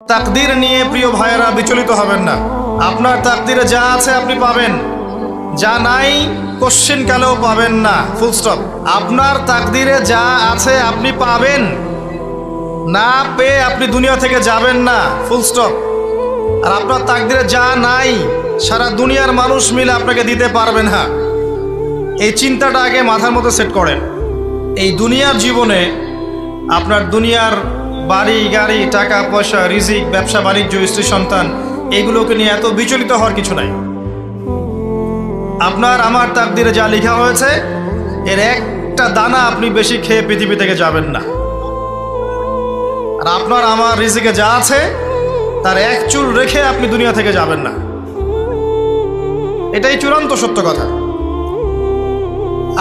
তাকদীর নিয়ে প্রিয় ভাইয়েরা বিচলিত হবেন না। আপনার তাকদীরে যা আছে আপনি পাবেন, যা নাই কোশ্চেন কালেও পাবেন না, ফুল স্টপ। আপনার তাকদীরে যা আছে আপনি পাবেন, না পেয়ে আপনি দুনিয়া থেকে যাবেন না, ফুল স্টপ। আর আপনার তাকদীরে যা নাই সারা দুনিয়ার মানুষ মিলে আপনাকে দিতে পারবেন না। এই চিন্তাটা আগে মাথার মধ্যে সেট করেন। এই দুনিয়ার জীবনে আপনার দুনিয়ার বাড়ি গাড়ি, টাকা পয়সা, রিজিক, ব্যবসা বাণিজ্য, স্ত্রী সন্তান, এগুলোকে নিয়ে এত বিচলিত হওয়ার কিছু নাই। আপনার আমার তাকদীরে যা লেখা হয়েছে এর একটা দানা আপনি বেশি খেয়ে পৃথিবী থেকে যাবেন না। আর আপনার আমার রিজিকে যা আছে তার এক চুল রেখে আপনি দুনিয়া থেকে যাবেন না। এটাই চূড়ান্ত সত্য কথা।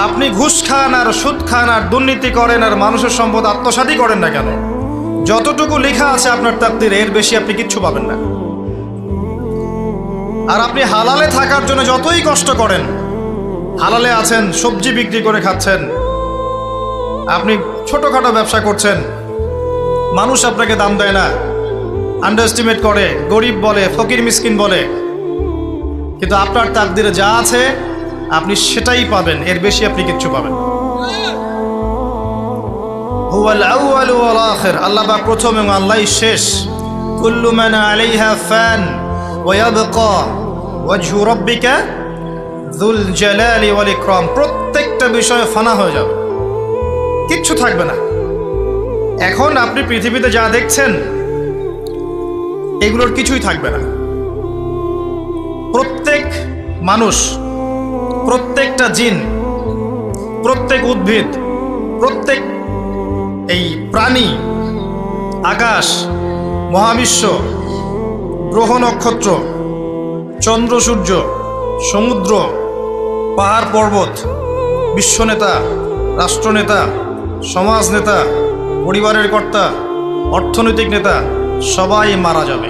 আপনি ঘুষ খান আর সুদ খান আর দুর্নীতি করেন আর মানুষের সম্পদ আত্মসাৎই করেন না কেন, যতটুকু লেখা আছে আপনার তাকদীরে এর বেশি আপনি কিচ্ছু পাবেন না। আর আপনি হালালে থাকার জন্য যতই কষ্ট করেন, হালালে আছেন, সবজি বিক্রি করে খাচ্ছেন, আপনি ছোটোখাটো ব্যবসা করছেন, মানুষ আপনাকে দাম দেয় না, আন্ডার এস্টিমেট করে, গরিব বলে, ফকির মিসকিন বলে, কিন্তু আপনার তাকদীরে যা আছে আপনি সেটাই পাবেন, এর বেশি আপনি কিচ্ছু পাবেন। হুয়াল আউয়ালু ওয়াল আখির, আল্লাহ পাক প্রথম এবং আল্লাহই শেষ। কুল্লু মান আলাইহা ফান ওয়া ইয়াবকা ওয়াজহু রাব্বিকা যুল জালালি ওয়াল ইকরাম। প্রত্যেকটা বিষয় ফানা হয়ে যাবে, কিচ্ছু থাকবে না। এখন আপনি পৃথিবীতে যা দেখছেন এগুলোর কিছুই থাকবে না। প্রত্যেক মানুষ, প্রত্যেকটা জিন, প্রত্যেক উদ্ভিদ, প্রত্যেক এই প্রাণী, আকাশ, মহাবিশ্ব, গ্রহ নক্ষত্র, চন্দ্র সূর্য, সমুদ্র, পাহাড় পর্বত, বিশ্বনেতা, রাষ্ট্রনেতা, সমাজ নেতা, পরিবারের কর্তা, অর্থনৈতিক নেতা, সবাই মারা যাবে,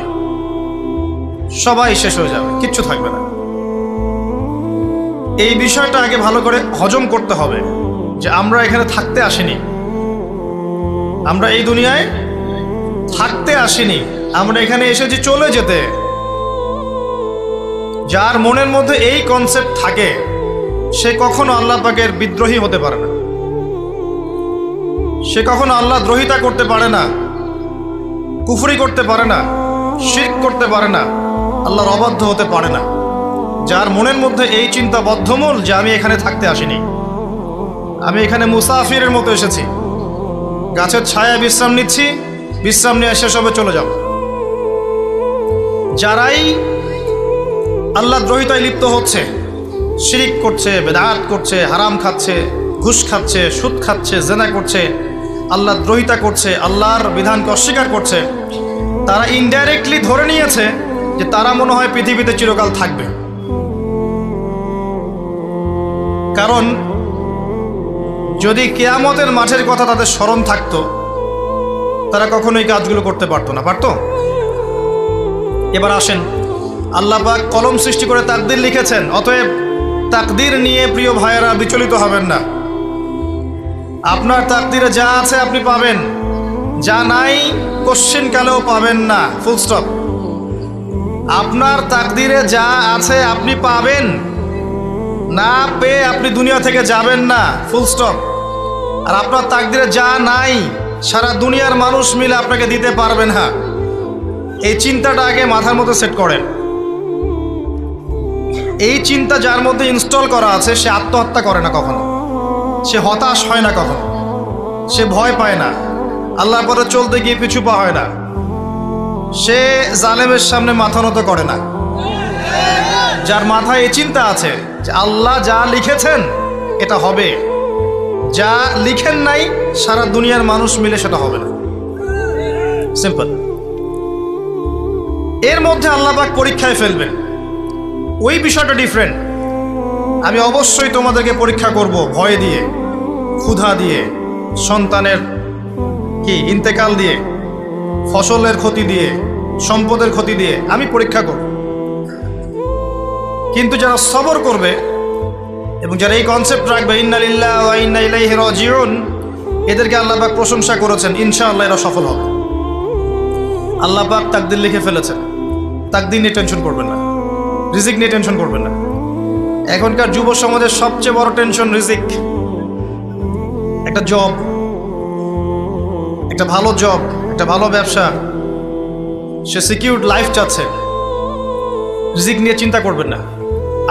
সবাই শেষ হয়ে যাবে, কিচ্ছু থাকবে না। এই বিষয়টা আগে ভালো করে হজম করতে হবে যে আমরা এখানে থাকতে আসিনি, আমরা এই দুনিয়ায় থাকতে আসিনি, আমরা এখানে এসেছি চলে যেতে। যার মনের মধ্যে এই কনসেপ্ট থাকে সে কখনো আল্লাহ পাকের বিদ্রোহী হতে পারে না, সে কখনো আল্লাহ দ্রোহিতা করতে পারে না, কুফরি করতে পারে না, শিরক করতে পারে না, আল্লাহর অবাধ্য হতে পারে না। যার মনের মধ্যে এই চিন্তা বদ্ধমূল যে আমি এখানে থাকতে আসিনি, আমি এখানে মুসাফিরের মতো এসেছি, গাছের ছায়ায় বিশ্রাম নিচ্ছি, বিশ্রাম নিয়ে শেষ হবে চলে যাব। যারাই আল্লাহ দ্রোহিতায় লিপ্ত হচ্ছে, শিরিক করছে, বেদাত করছে, হারাম খাচ্ছে, ঘুষ খাচ্ছে, সুদ খাচ্ছে, জেনা করছে, আল্লাহ দ্রোহিতা করছে, আল্লাহর বিধানকে অস্বীকার করছে, তারা ইনডাইরেক্টলি ধরে নিয়েছে যে তারা মনে হয় পৃথিবীতে চিরকাল থাকবে। কারণ যদি কিয়ামতের মাঠের কথা তাদের স্মরণ থাকতো তারা কখনোই কাজগুলো করতে পারতো না, পারতো? এবার আসেন, আল্লাহ পাক কলম সৃষ্টি করে তাকদীর লিখেছেন, অতএব তাকদীর নিয়ে প্রিয় ভাইয়েরা বিচলিত হবেন না। আপনার তাকদীরে যা আছে আপনি পাবেন, যা নাই কোশ্চেন কালেও পাবেন না, ফুল স্টপ। আপনার তাকদীরে যা আছে আপনি পাবেন, না পেয়ে আপনি দুনিয়া থেকে যাবেন না, ফুল স্টপ। আর আপনার তাকদীরে যা নাই সারা দুনিয়ার মানুষ মিলে আপনাকে দিতে পারবেন না। এই চিন্তাটা আগে মাথার মধ্যে সেট করেন। এই চিন্তা যার মধ্যে ইনস্টল করা আছে সে আত্মহত্যা করে না কখনো, সে হতাশ হয় না কখনো, সে ভয় পায় না, আল্লাহর পথে চলতে গিয়ে পিছু পা হয় না, সে জালেমের সামনে মাথা নত করে না। যার মাথায় এই চিন্তা আছে যে আল্লাহ যা লিখেছেন এটা হবে, যা লিখেন নাই সারা দুনিয়ার মানুষ মিলে সেটা হবে না, সিম্পল। এর মধ্যে আল্লাহ পাক পরীক্ষায় ফেলবেন, ওই বিষয়টা ডিফারেন্ট। আমি অবশ্যই তোমাদেরকে পরীক্ষা করব, ভয় দিয়ে, ক্ষুধা দিয়ে, সন্তানের ইন্তেকাল দিয়ে, ফসলের ক্ষতি দিয়ে, সম্পদের ক্ষতি দিয়ে আমি পরীক্ষা করব। কিন্তু যারা সবর করবে এবং যারা এই কনসেপ্ট রাখবে ইন্না লিল্লাহি ওয়া ইন্না ইলাইহি রাজিউন, এদেরকে আল্লাহ পাক প্রশংসা করেছেন, ইনশাআল্লাহ এরা সফল হবে। আল্লাহ পাক তাকদির লিখে ফেলেছেন, তাকদির নিয়ে টেনশন করবেন না, রিজিক নিয়ে টেনশন করবেন না। এখনকার যুব সমাজের সবচেয়ে বড় টেনশন রিজিক। একটা জব, একটা ভালো জব, একটা ভালো ব্যবসা, সে সিকিউরড লাইফ চাচ্ছে। রিজিক নিয়ে চিন্তা করবেন না।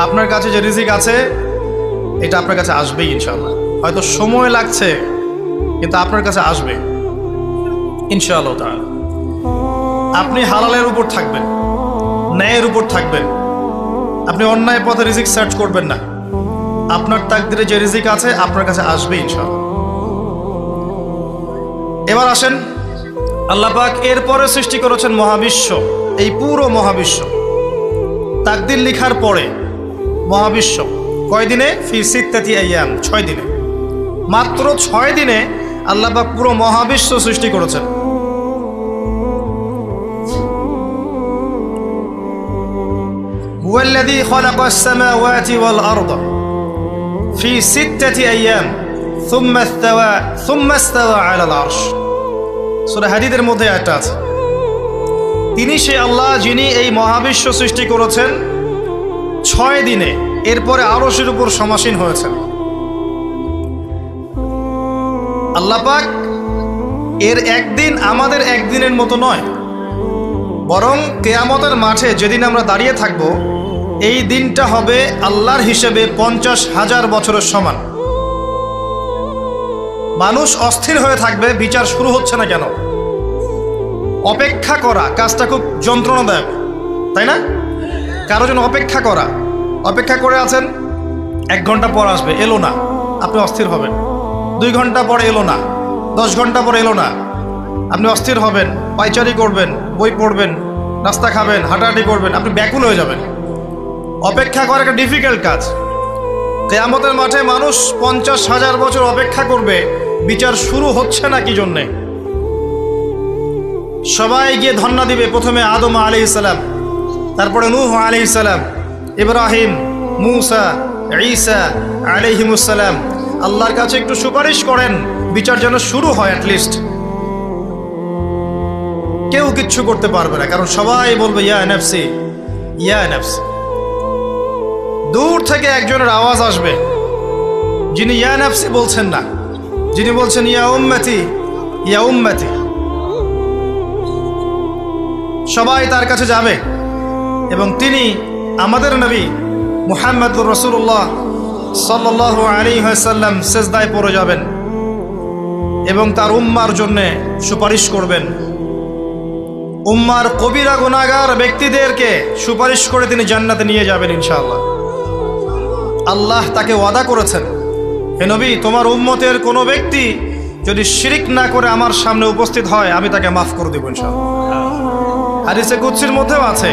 আপনার কাছে যে রিজিক আছে এটা আপনার কাছে আসবেই ইনশাআল্লাহ। হয়তো সময় লাগছে কিন্তু আপনার কাছে আসবে ইনশাআল্লাহ তাআলা। আপনি হালালের উপর থাকবেন, ন্যায়ের উপর থাকবেন। আপনি অন্যায় পথে রিজিক সার্চ করবেন না। আপনার তাকদিরে যে রিজিক আছে আপনার কাছে আসবে ইনশাআল্লাহ। এবার আসেন, আল্লাহ পাক এরপরে সৃষ্টি করেছেন মহাবিশ্ব। এই পুরো মহাবিশ্ব তাকদির লিখার পরে মহাবিশ্ব কয়দিনে? ফি সিত্তাতি আইয়াম, 6 দিনে। মাত্র 6 দিনে আল্লাহ পাক পুরো মহাবিশ্ব সৃষ্টি করেছেন। হুয়াল্লাযী খালাকাস সামাওয়াতি ওয়াল আরদা ফি সিত্তাতি আইয়াম সুম্মা ইস্তাওয়া আলাল আরশ। সূরা হাদীদের মধ্যে একটা আছে, তিনি সে আল্লাহ যিনি এই মহাবিশ্ব সৃষ্টি করেছেন 6 দিনে, এরপরে আরশের উপর সমাসীন হয়েছেন। আল্লাহ পাক এর একদিন আমাদের একদিনের মতো নয়, বরং কিয়ামতের মাঠে যেদিন আমরা দাঁড়িয়ে থাকব এই দিনটা হবে আল্লাহর হিসেবে 50,000 বছরের সমান। মানুষ অস্থির হয়ে থাকবে, বিচার শুরু হচ্ছে না কেন। অপেক্ষা করা কাজটা খুব যন্ত্রণাদায়ক, তাই না? কারো জন্য অপেক্ষা করে আছেন, 1 ঘন্টা পর আসবে, এলো না, আপনি অস্থির হবেন। 2 ঘন্টা পরে এলো না, 10 ঘন্টা পরে এলো না, আপনি অস্থির হবেন, পায়চারি করবেন, বই পড়বেন, নাস্তা খাবেন, হাঁটাহাঁটি করবেন, আপনি ব্যাকুল হয়ে যাবেন। অপেক্ষা করা একটা ডিফিকাল্ট কাজ। কিয়ামতের মাঠে মানুষ 50,000 বছর অপেক্ষা করবে, বিচার শুরু হচ্ছে না কি জন্যে। সবাই গিয়ে ধন্না দিবে, প্রথমে আদম আলাইহিস সালাম, তারপরে নূহ আলাইহিস সালাম, ইব্রাহিম, মূসা, ঈসা আলাইহিমুস সালাম। আল্লাহর কাছে একটু সুপারিশ করেন, বিচার যেন শুরু হয় অ্যাটলিস্ট। কেউ কিচ্ছু করতে পারবে না, কারণ সবাই বলবে ইয়া নাফসি, ইয়া নাফসি। দূর থেকে একজনের আওয়াজ আসবে, যিনি ইয়া নাফসি বলছেন না, যিনি বলছেন ইয়া উম্মতি, ইয়া উম্মতি। সবাই তার কাছে যাবে এবং তিনি আমাদের নবী মুহাম্মদুর রাসূলুল্লাহ সাল্লাল্লাহু আলাইহি ওয়াসাল্লাম সিজদায় পড়ে যাবেন এবং তার উম্মার জন্য সুপারিশ করবেন। উম্মার কবিরা গুনাহগার ব্যক্তিদেরকে সুপারিশ করে তিনি জান্নাতে নিয়ে যাবেন ইনশাআল্লাহ। আল্লাহ তাকে ওয়াদা করেছেন, হে নবী, তোমার উম্মতের কোনো ব্যক্তি যদি শিরিক না করে আমার সামনে উপস্থিত হয় আমি তাকে মাফ করে দেব ইনশাআল্লাহ। হাদিসে কুদসির মধ্যেও আছে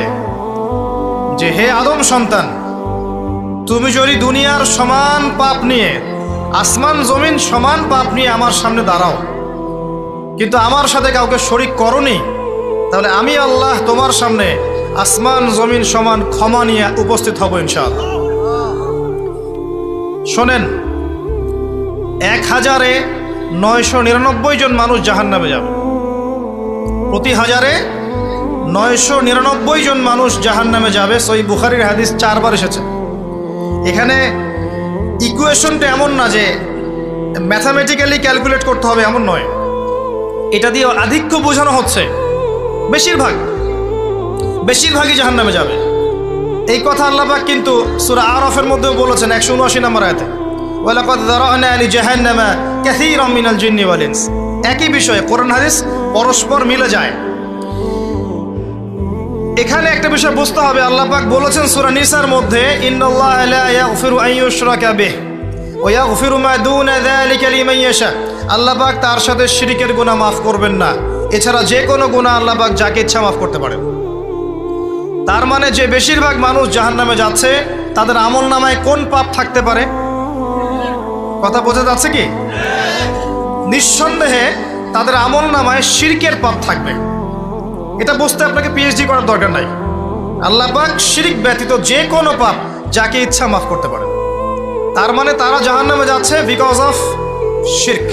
যে হে আদম সন্তান, তুমি যদি দুনিয়ার সমান পাপ নিয়ে, আসমান জমিন সমান পাপ নিয়ে আমার সামনে দাঁড়াও, কিন্তু আমার সাথে কাউকে শরিক করনি, তাহলে আমি আল্লাহ তোমার সামনে আসমান জমিন সমান ক্ষমা নিয়ে উপস্থিত হব ইনশাআল্লাহ। শোনেন, 1000-999 জন মানুষ জাহান্নামে যাবে। প্রতি 1000-999 জন মানুষ জাহান্নামে যাবে। সহিহ বুখারীর হাদিস 4 বার এসেছে। এখানে ইকুয়েশনটা এমন না যে ম্যাথামেটিক্যালি ক্যালকুলেট করতে হবে, এমন নয়। এটা দিয়ে আধিক্য বোঝানো হচ্ছে, বেশিরভাগই জাহান্নামে যাবে। এই কথা আল্লাহ পাক কিন্তু সূরা আরাফের মধ্যেও বলেছেন 179 নম্বর আয়াতে, ওয়ালাকাদ যারানা লিজাহান্নামা কাসীরাম মিনাল জিন্নি ওয়াল ইনস। একই বিষয়ে কোরআন হাদিস পরস্পর মিলে যায়। এখানে একটা বিষয় বুঝতে হবে, আল্লাহ পাক বলেছেন সূরা নিসার মধ্যে, ইন্নাল্লাহা লা ইয়াগফিরু আন ইউশরাকা বিহি ওয়া ইয়াগফিরু মা দুনা যালিকা লিমান ইয়াশা। আল্লাহ পাক তার সাথে শিরকের গুনাহ মাফ করবেন না, এছাড়া যে কোনো গুনাহ আল্লাহ পাক যাকে ইচ্ছা মাফ করতে পারেন। তার মানে যে বেশিরভাগ মানুষ জাহান্নামে যাচ্ছে তাদের আমলনামায় কোন পাপ থাকতে পারে? কথা বোঝা যাচ্ছে কি? নিঃসন্দেহে তাদের আমলনামায় শিরকের পাপ থাকবে। এটা বুঝতে আপনাকে পিএইচডি করার দরকার নাই। আল্লাহ পাক শিরক ব্যতীত যে কোনো পাপ যাকে ইচ্ছা মাফ করতে পারেন। তার মানে তারা জাহান্নামে যাচ্ছে বিকজ অফ শিরক।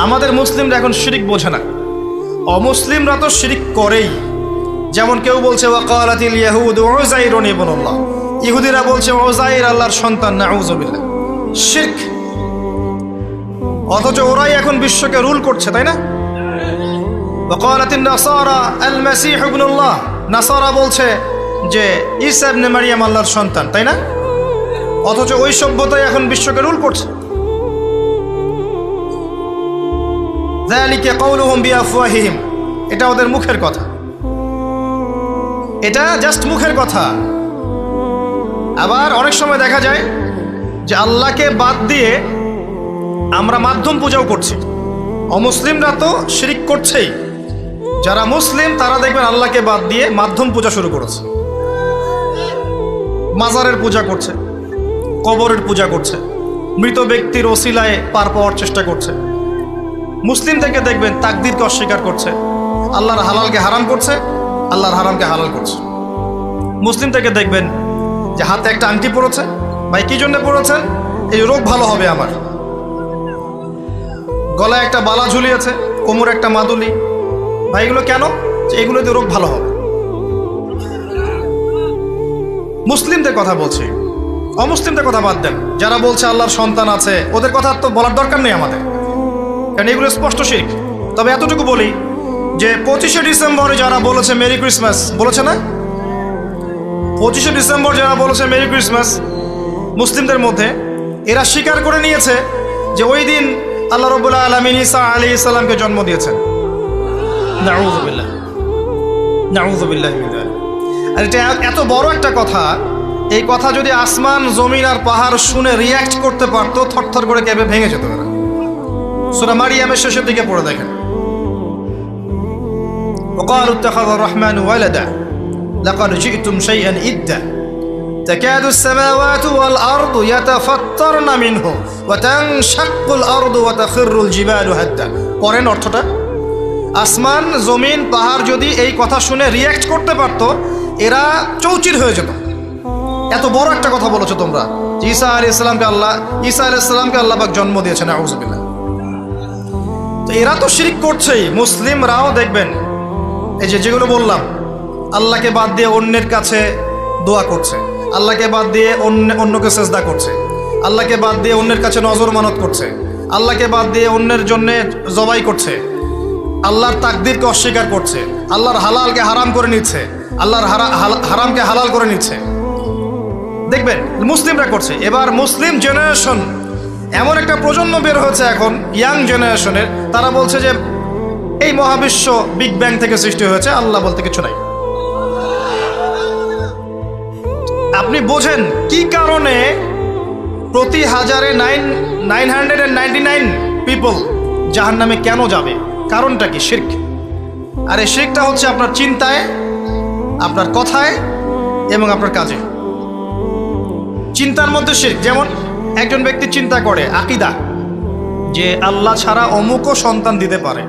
আমাদের মুসলিমরা এখন শিরক বোঝে না। অমুসলিমরা তো শিরক করেই। যেমন কেউ বলছে ওয়াকালাতিল ইয়াহুদু উযাইরুন ইবনুল্লাহ, ইহুদিরা বলছে উযাইর আল্লাহর সন্তান, নাউযুবিল্লাহ, শিরক। অথচ ওরাই এখন বিশ্বকে রুল করছে, তাই না? ওয়াকালাতিন নাসারা আল মাসীহ ইবনুল্লাহ, নাসারা বলছে যে ঈসা ইবনে মারইয়াম আল্লাহর সন্তান, তাই না? অথচ ওই সভ্যতাই এখন বিশ্বকে রুল করছে। যালিকা কাউলুহুম বিআফওয়াহিহিম, এটা ওদের মুখের কথা, এটা জাস্ট মুখের কথা। আবার অনেক সময় দেখা যায় যে আল্লাহকে বাদ দিয়ে আমরা মাধ্যম পূজাও করছি। অমুসলিমরা তো শিরক করছেই, যারা মুসলিম তারা দেখবেন আল্লাহকে বাদ দিয়ে মাধ্যম পূজা শুরু করেছে। মাজারের পূজা করছে, কবরের পূজা করছে, মৃত ব্যক্তির ওসিলায় পার পাওয়ার চেষ্টা করছে। মুসলিম থেকে দেখবেন তাকদীরকে অস্বীকার করছে, আল্লাহর হালালকে হারাম করছে, আল্লাহর হারামকে হালাল করছে। মুসলিম থেকে দেখবেন যে হাতে একটা আংটি পড়েছে, ভাই কি জন্য পড়েছেন? এই রোগ ভালো হবে আমার। গলায় একটা বালা ঝুলিয়েছে, কোমরে একটা মাদুলি, ভাই এগুলো কেন? যে এগুলোতে রোগ ভালো হবে। মুসলিমদের কথা বলছি, অমুসলিমদের কথা বাদ দেন। যারা বলছে আল্লাহর সন্তান আছে, ওদের কথা তো বলার দরকার নেই আমাদের, কারণ এগুলো স্পষ্ট শিরক। তবে এতটুকু বলি যে 25শে ডিসেম্বরে যারা বলেছে মেরি ক্রিসমাস, বলেছে না? 25শে ডিসেম্বর যারা বলেছে মেরি ক্রিসমাস, মুসলিমদের মধ্যে এরা স্বীকার করে নিয়েছে যে ওই দিন আল্লাহ রাব্বুল আলামিন ঈসা আলাইহিস সালামকে জন্ম দিয়েছেন। নাউযুবিল্লাহ, নাউযুবিল্লাহি মিন যালিক। আর এটা এত বড় একটা কথা, এই কথা যদি আসমান জমিন আর পাহাড় শুনে রিয়্যাক্ট করতে পারতো, থরথর করে কেঁপে ভেঙে যেত। এরা সূরা মারিয়ামের শেষের দিকে পড়ে দেখেন, وقالوا اتخذ الرحمن ولدا لقد جئتم شيئا إدا تكاد السماوات والأرض يتفطرن منه وتنشق الأرض وتخر الجبال هدا। পরেন অর্থটা, আসমান জমিন পাহাড় যদি এই কথা শুনে রিয়্যাক্ট করতে পারতো, এরা চৌচির হয়ে যেত। এত বড় একটা কথা বলেছো তোমরা, ঈসা আলাইহিস সালামকে আল্লাহ পাক জন্ম দিয়েছেন, নাউযুবিল্লাহ। তো এরা তো শিরক করছেই। মুসলিমরাও দেখবেন এই যেগুলো বললাম, আল্লাহকে বাদ দিয়ে অন্যের কাছে দোয়া করছে, আল্লাহকে বাদ দিয়ে অন্যকে সেজদা করছে, আল্লাহকে বাদ দিয়ে অন্যের কাছে নজর মানত করছে, আল্লাহকে বাদ দিয়ে অন্যের জন্যে জবাই করছে, আল্লাহর তাকদীরকে অস্বীকার করছে, আল্লাহর হালালকে হারাম করে নিচ্ছে, আল্লাহর হারামকে হালাল করে নিচ্ছে। দেখবেন মুসলিমরা করছে। এবার মুসলিম জেনারেশন, এমন একটা প্রজন্ম বের হয়েছে এখন, ইয়াং জেনারেশনের, তারা বলছে যে এই মহাবিশ্ব বিগ ব্যাং থেকে সৃষ্টি হয়েছে, আল্লাহ বলতে কিছু নাই। আপনি বোঝেন কি কারণে প্রতি হাজারে 999 পিপল জাহান্নামে কেন যাবে? কারণটা কি? শিরক। আর এই শিরকটা হচ্ছে আপনার চিন্তায়, আপনার কথায় এবং আপনার কাজে। চিন্তার মধ্যে শিরক। যেমন একজন ব্যক্তি চিন্তা করে আকীদা, যে আল্লাহ ছাড়া অমুকও সন্তান দিতে পারে।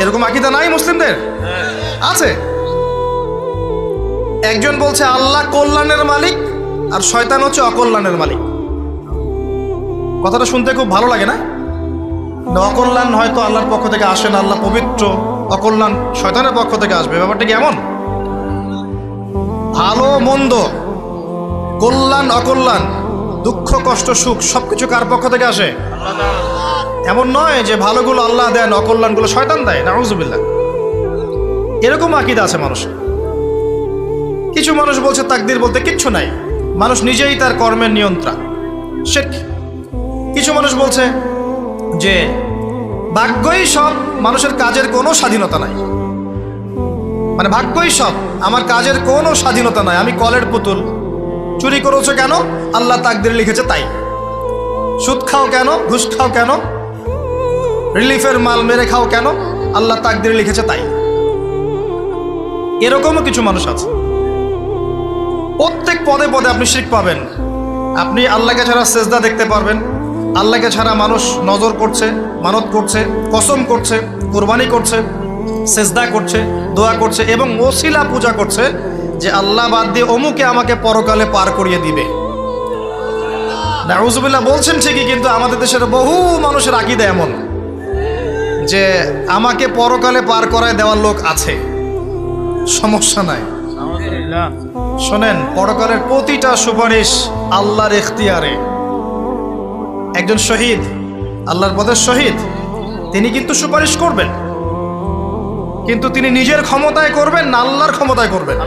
এরকম আকীদা নাই মুসলিমদের? আছে। একজন বলছে আল্লাহ কল্যাণের মালিক আর শয়তান হচ্ছে অকল্যাণের মালিক। কথাটা শুনতে খুব ভালো লাগে না? অকল্যাণ হয়তো আল্লাহর পক্ষ থেকে আসে না, আল্লাহ পবিত্র, অকল্যাণ শয়তানের পক্ষ থেকে আসবে। ব্যাপারটা কি এমন? ভালো মন্দ, কল্যাণ অকল্যাণ, দুঃখ কষ্ট সুখ সবকিছু কার পক্ষ থেকে আসে? এমন নয় যে ভালোগুলো আল্লাহ দেন, অকল্যাণগুলো শয়তান দেয়, নাউযুবিল্লাহ। এরকম আকীদা আছে মানুষের। কিছু মানুষ বলছে তাকদীর বলতে কিচ্ছু নাই, মানুষ নিজেই তার কর্মের নিয়ন্ত্রণ, শিরক। কিছু মানুষ বলছে যে ভাগ্যই সব, মানুষের কাজের কোনো স্বাধীনতা নাই। মানে ভাগ্যই সব, আমার কাজের কোনো স্বাধীনতা নাই, আমি কলের পুতুল। চুরি করেছো কেন? আল্লাহ তাকদীর লিখেছে তাই। সুদ খাও কেন? ঘুষ খাও কেন? রিলিফের মাল মেরে খাও কেন? আল্লাহ তাকদীর লিখেছে তাই। এরকমও কিছু মানুষ আছে। প্রত্যেক পদে পদে আপনি শিরক পাবেন। আপনি আল্লাহকে ছাড়া সেজদা দেখতে পারবেন, আল্লাহকে ছাড়া মানুষ নজর করছে, মানত করছে, কসম করছে, কুরবানি করছে, সেজদা করছে, দোয়া করছে এবং ওসিলা পূজা করছে যে আল্লাহ বাদ দিয়ে অমুকে আমাকে পরকালে পার করিয়ে দিবে। নাউযুবিল্লাহ বলছেন ঠিকই, কিন্তু আমাদের দেশের বহু মানুষের আকীদা এমন যে আমাকে পরকালে পার করায় দেওয়ার লোক আছে, সমস্যা নাই। শোনেন, পরকালের প্রতিটা সুপারিশ আল্লাহর এখতিয়ারে। একজন শহীদ, আল্লাহর পথের শহীদ, তিনি কিন্তু সুপারিশ করবেন, কিন্তু তিনি নিজের ক্ষমতায় করবেন না আল্লাহর ক্ষমতায় করবেন?